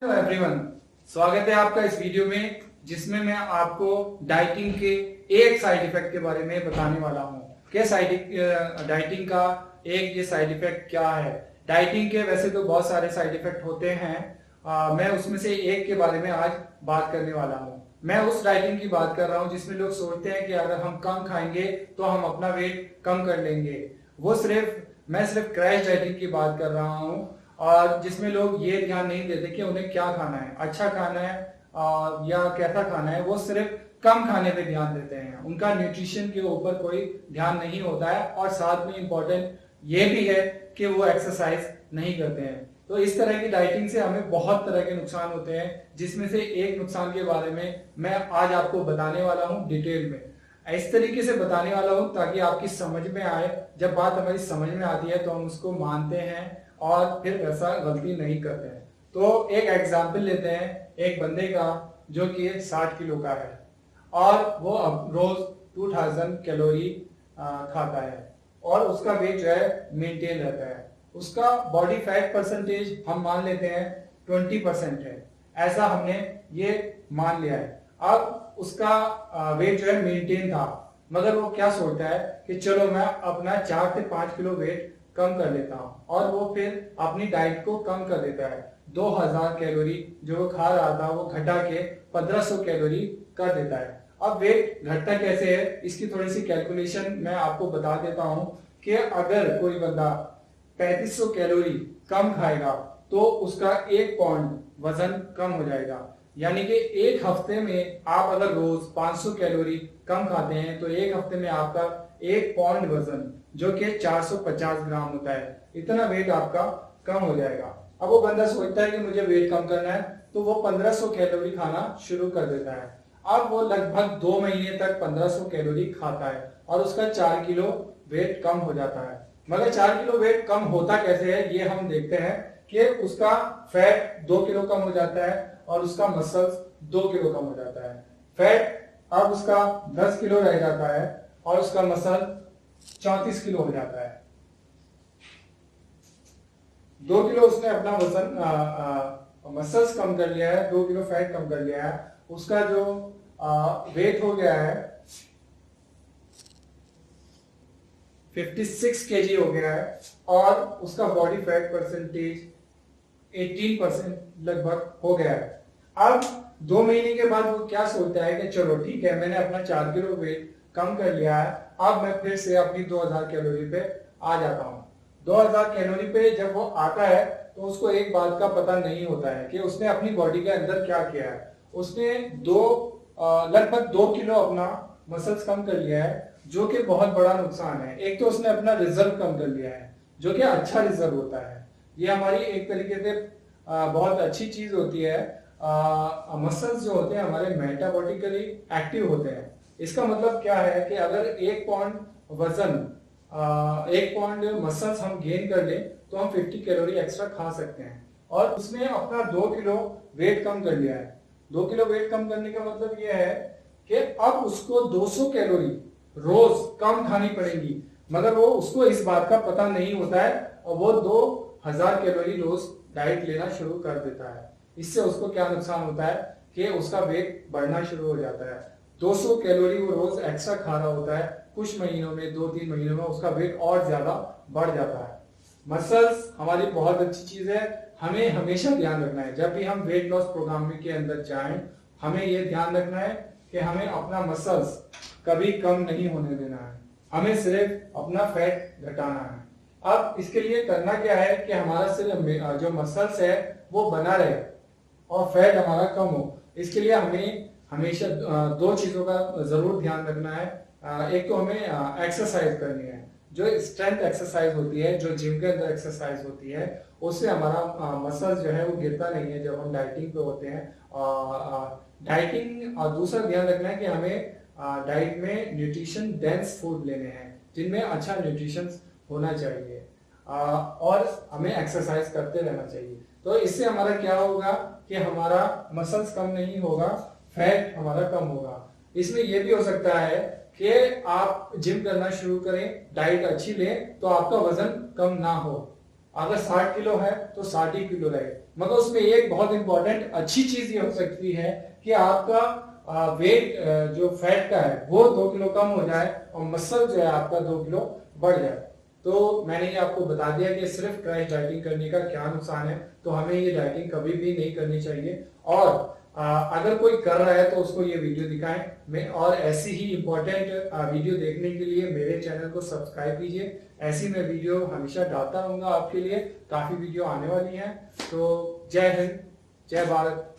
Hello everyone, स्वागत है आपका इस वीडियो में जिसमें मैं आपको डाइटिंग के एक साइड इफेक्ट के बारे में बताने वाला हूँ कि डाइटिंग का एक ये साइड इफेक्ट क्या है। डाइटिंग के वैसे तो बहुत सारे साइड इफेक्ट होते हैं, मैं उसमें से एक के बारे में आज बात करने वाला हूँ। मैं उस डाइटिंग की बात कर रहा हूँ जिसमें लोग सोचते हैं कि अगर हम कम खाएंगे तो हम अपना वेट कम कर लेंगे। मैं सिर्फ क्रैश डाइटिंग की बात कर रहा हूँ, और जिसमें लोग ये ध्यान नहीं देते कि उन्हें क्या खाना है, अच्छा खाना है या कैसा खाना है। वो सिर्फ कम खाने पे ध्यान देते हैं, उनका न्यूट्रिशन के ऊपर कोई ध्यान नहीं होता है। और साथ में इम्पोर्टेंट ये भी है कि वो एक्सरसाइज नहीं करते हैं। तो इस तरह की डाइटिंग से हमें बहुत तरह के नुकसान होते हैं, जिसमें से एक नुकसान के बारे में मैं आज आपको बताने वाला हूँ डिटेल में। इस तरीके से बताने वाला हूँ ताकि आपकी समझ में आए। जब बात हमारी समझ में आती है तो हम उसको मानते हैं और फिर वैसा गलती नहीं करते हैं। तो एक एग्जाम्पल लेते हैं एक बंदे का जो कि 60 किलो का है और वो अब रोज 2000 कैलोरी खाता है और उसका वेट जो है मेंटेन रहता है। उसका बॉडी फैट परसेंटेज हम मान लेते हैं 20% है, ऐसा हमने ये मान लिया है। अब उसका वेट जो है मेंटेन था, मगर वो क्या सोचता है कि चलो मैं अपना 4 से 5 किलो वेट कम कर लेता हूँ, और वो फिर अपनी डाइट को कम कर देता है। 2000 कैलोरी जो वो खा रहा था वो घटा के 1500 कैलोरी कर देता है। अब वेट घटता कैसे है, इसकी थोड़ी सी कैलकुलेशन मैं आपको बता देता हूँ कि अगर कोई बंदा 3500 कैलोरी कम खाएगा तो उसका 1 पाउंड वजन कम हो जाएगा। यानी कि एक हफ्ते में आप अगर रोज 500 कैलोरी कम खाते हैं तो एक हफ्ते में आपका 1 पाउंड वजन जो कि 450 ग्राम होता है, इतना वेट आपका कम हो जाएगा। अब वो बंदा सोचता है कि मुझे वेट कम करना है तो वो 1500 कैलोरी खाना शुरू कर देता है। अब वो लगभग 2 महीने तक 1500 कैलोरी खाता है और उसका 4 किलो वेट कम हो जाता है। मगर 4 किलो वेट कम होता कैसे है ये हम देखते हैं कि उसका फैट 2 किलो कम हो जाता है और उसका मसल्स 2 किलो कम हो जाता है। फैट अब उसका 10 किलो रह जाता है और उसका मसल 34 किलो हो जाता है। 2 किलो उसने अपना वजन मसल्स कम कर लिया है, 2 किलो फैट कम कर लिया है। उसका जो वेट हो गया है 56 केजी हो गया है और उसका बॉडी फैट परसेंटेज 18% लगभग हो गया है। अब 2 महीने के बाद वो क्या सोचता है कि चलो ठीक है, मैंने अपना 4 किलो वेट कम कर लिया है, अब मैं फिर से अपनी 2000 कैलोरी पे आ जाता हूँ। 2000 कैलोरी पे जब वो आता है तो उसको एक बात का पता नहीं होता है कि उसने अपनी बॉडी के अंदर क्या किया है। उसने लगभग 2 किलो अपना मसल्स कम कर लिया है, जो कि बहुत बड़ा नुकसान है। एक तो उसने अपना रिजर्व कम कर लिया है, जो कि अच्छा रिजर्व होता है। ये हमारी एक तरीके से बहुत अच्छी चीज होती है। मसल्स जो होते हैं हमारे मेटाबॉलिकली एक्टिव होते हैं। इसका मतलब क्या है कि अगर 1 पाउंड वजन 1 पाउंड मसल्स हम गेन कर लें तो हम 50 कैलोरी एक्स्ट्रा खा सकते हैं। और उसने अपना 2 किलो वेट कम कर लिया है। 2 किलो वेट कम करने का मतलब यह है कि अब उसको 200 कैलोरी रोज कम खानी पड़ेगी, मगर वो उसको इस बात का पता नहीं होता है और वो 2000 कैलोरी रोज डाइट लेना शुरू कर देता है। इससे उसको क्या नुकसान होता है कि उसका वेट बढ़ना शुरू हो जाता है। 200 कैलोरी वो रोज एक्स्ट्रा खा रहा होता है, कुछ महीनों में 2-3 महीनों में उसका वेट और ज्यादा बढ़ जाता है। मसल्स हमारी बहुत अच्छी चीज है, हमें हमेशा ध्यान रखना है जब भी हम वेट लॉस प्रोग्राम के अंदर जाएं, हमें ये ध्यान रखना है कि हमें अपना मसल्स कभी कम नहीं होने देना है, हमें सिर्फ अपना फैट घटाना है। अब इसके लिए करना क्या है कि हमारा सिर्फ जो मसल्स है वो बना रहे और फैट हमारा कम हो। इसके लिए हमें हमेशा 2 चीजों का जरूर ध्यान रखना है। एक तो हमें एक्सरसाइज करनी है, जो स्ट्रेंथ एक्सरसाइज होती है, जो जिम के अंदर एक्सरसाइज होती है, उससे हमारा मसल्स जो है वो गिरता नहीं है जब हम डाइटिंग पे होते हैं। डाइटिंग और दूसरा ध्यान रखना है कि हमें डाइट में न्यूट्रिशन डेंस फूड लेने हैं जिनमें अच्छा न्यूट्रिशन होना चाहिए, और हमें एक्सरसाइज करते रहना चाहिए। तो इससे हमारा क्या होगा कि हमारा मसल्स कम नहीं होगा, फैट हमारा कम होगा। इसमें यह भी हो सकता है कि आप जिम करना शुरू करें, डाइट अच्छी लें तो आपका वजन कम ना हो। अगर 60 किलो है तो 60 ही किलो रहे, मगर उसमें एक बहुत इंपॉर्टेंट अच्छी चीज ये हो सकती है कि आपका वेट जो फैट का है वो 2 किलो कम हो जाए और मसल जो है आपका 2 किलो बढ़ जाए। तो मैंने ये आपको बता दिया कि सिर्फ क्रैश डाइटिंग करने का क्या नुकसान है, तो हमें ये डाइटिंग कभी भी नहीं करनी चाहिए। और अगर कोई कर रहा है तो उसको ये वीडियो दिखाएं। मैं और ऐसी ही इंपॉर्टेंट वीडियो देखने के लिए मेरे चैनल को सब्सक्राइब कीजिए। ऐसी मैं वीडियो हमेशा डालता रहूंगा आपके लिए, काफी वीडियो आने वाली हैं। तो जय हिंद, जय भारत।